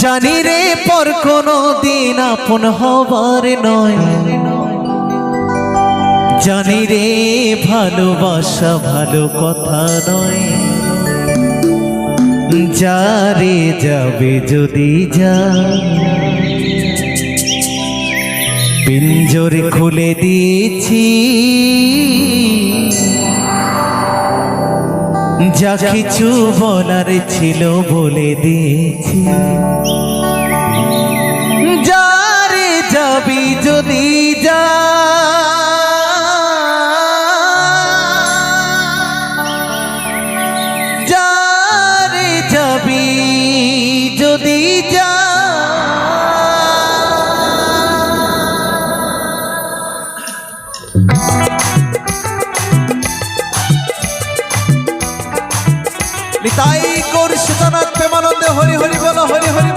জানি রে পর কোনো দিন আপন হবার নয়, জানি রে ভালোবাসা ভালো কথা নয়। যারে যাবে যদি যা, পিঞ্জরে খুলে দিয়েছি, যা কিছু বলার ছিল বলে দিয়েছি। যারে যাবি যদি যা, যারে যাবি যদি যা, নিতাই গৌর সীতানাথ প্রেমানন্দে হরি হরি বলো, হরি হরি।